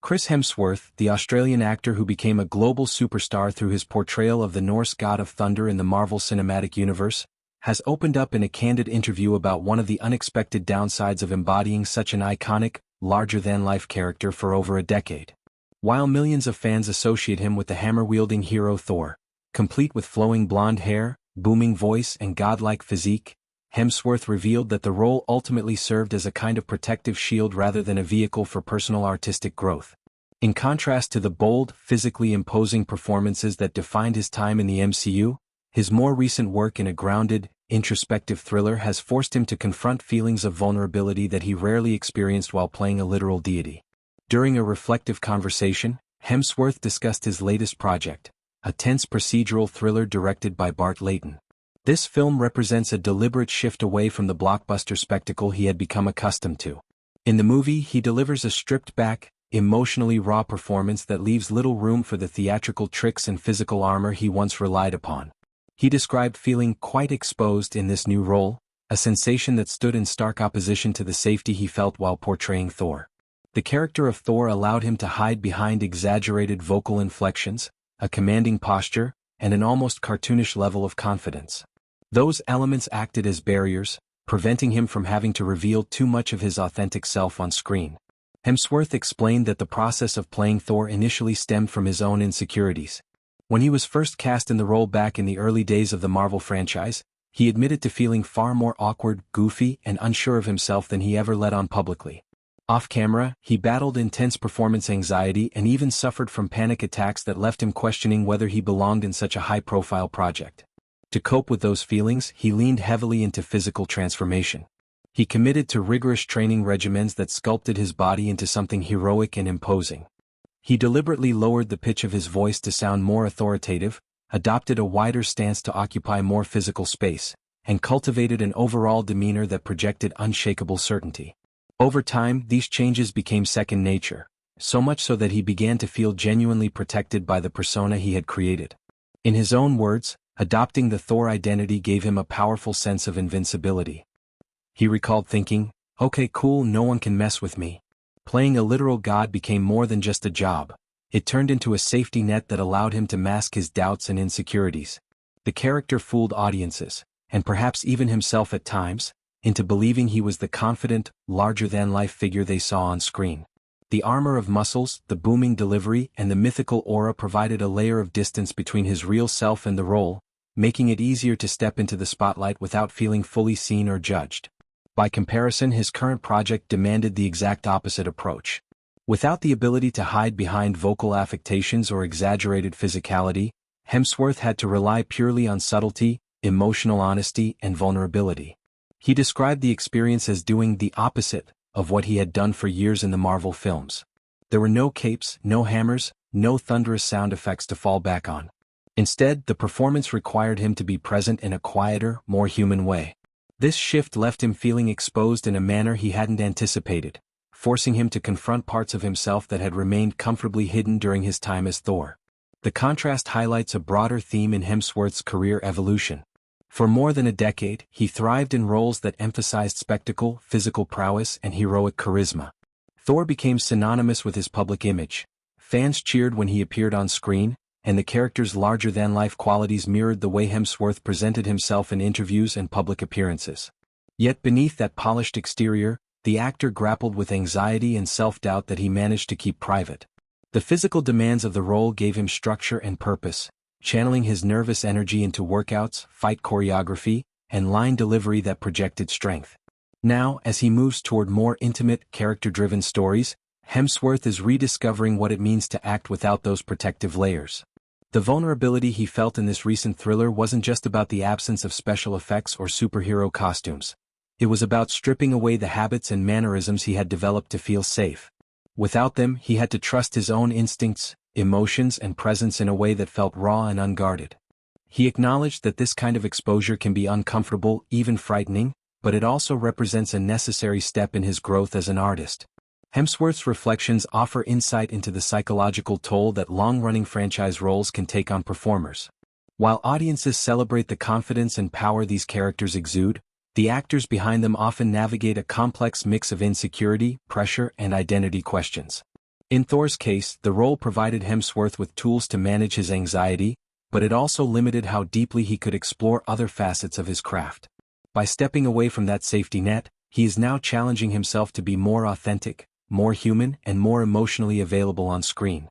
Chris Hemsworth, the Australian actor who became a global superstar through his portrayal of the Norse god of thunder in the Marvel Cinematic Universe, has opened up in a candid interview about one of the unexpected downsides of embodying such an iconic, larger-than-life character for over a decade. While millions of fans associate him with the hammer-wielding hero Thor, complete with flowing blonde hair, booming voice and godlike physique, Hemsworth revealed that the role ultimately served as a kind of protective shield rather than a vehicle for personal artistic growth. In contrast to the bold, physically imposing performances that defined his time in the MCU, his more recent work in a grounded, introspective thriller has forced him to confront feelings of vulnerability that he rarely experienced while playing a literal deity. During a reflective conversation, Hemsworth discussed his latest project, a tense procedural thriller directed by Bart Layton. This film represents a deliberate shift away from the blockbuster spectacle he had become accustomed to. In the movie, he delivers a stripped-back, emotionally raw performance that leaves little room for the theatrical tricks and physical armor he once relied upon. He described feeling quite exposed in this new role, a sensation that stood in stark opposition to the safety he felt while portraying Thor. The character of Thor allowed him to hide behind exaggerated vocal inflections, a commanding posture, and an almost cartoonish level of confidence. Those elements acted as barriers, preventing him from having to reveal too much of his authentic self on screen. Hemsworth explained that the process of playing Thor initially stemmed from his own insecurities. When he was first cast in the role back in the early days of the Marvel franchise, he admitted to feeling far more awkward, goofy, and unsure of himself than he ever let on publicly. Off-camera, he battled intense performance anxiety and even suffered from panic attacks that left him questioning whether he belonged in such a high-profile project. To cope with those feelings, he leaned heavily into physical transformation. He committed to rigorous training regimens that sculpted his body into something heroic and imposing. He deliberately lowered the pitch of his voice to sound more authoritative, adopted a wider stance to occupy more physical space, and cultivated an overall demeanor that projected unshakable certainty. Over time, these changes became second nature, so much so that he began to feel genuinely protected by the persona he had created. In his own words, adopting the Thor identity gave him a powerful sense of invincibility. He recalled thinking, "Okay, cool, no one can mess with me." Playing a literal god became more than just a job. It turned into a safety net that allowed him to mask his doubts and insecurities. The character fooled audiences, and perhaps even himself at times, into believing he was the confident, larger-than-life figure they saw on screen. The armor of muscles, the booming delivery, and the mythical aura provided a layer of distance between his real self and the role, making it easier to step into the spotlight without feeling fully seen or judged. By comparison, his current project demanded the exact opposite approach. Without the ability to hide behind vocal affectations or exaggerated physicality, Hemsworth had to rely purely on subtlety, emotional honesty, and vulnerability. He described the experience as doing the opposite of what he had done for years in the Marvel films. There were no capes, no hammers, no thunderous sound effects to fall back on. Instead, the performance required him to be present in a quieter, more human way. This shift left him feeling exposed in a manner he hadn't anticipated, forcing him to confront parts of himself that had remained comfortably hidden during his time as Thor. The contrast highlights a broader theme in Hemsworth's career evolution. For more than a decade, he thrived in roles that emphasized spectacle, physical prowess, and heroic charisma. Thor became synonymous with his public image. Fans cheered when he appeared on screen, and the character's larger-than-life qualities mirrored the way Hemsworth presented himself in interviews and public appearances. Yet beneath that polished exterior, the actor grappled with anxiety and self-doubt that he managed to keep private. The physical demands of the role gave him structure and purpose, channeling his nervous energy into workouts, fight choreography, and line delivery that projected strength. Now, as he moves toward more intimate, character-driven stories, Hemsworth is rediscovering what it means to act without those protective layers. The vulnerability he felt in this recent thriller wasn't just about the absence of special effects or superhero costumes. It was about stripping away the habits and mannerisms he had developed to feel safe. Without them, he had to trust his own instincts, emotions, and presence in a way that felt raw and unguarded. He acknowledged that this kind of exposure can be uncomfortable, even frightening, but it also represents a necessary step in his growth as an artist. Hemsworth's reflections offer insight into the psychological toll that long-running franchise roles can take on performers. While audiences celebrate the confidence and power these characters exude, the actors behind them often navigate a complex mix of insecurity, pressure, and identity questions. In Thor's case, the role provided Hemsworth with tools to manage his anxiety, but it also limited how deeply he could explore other facets of his craft. By stepping away from that safety net, he is now challenging himself to be more authentic, more human, and more emotionally available on screen.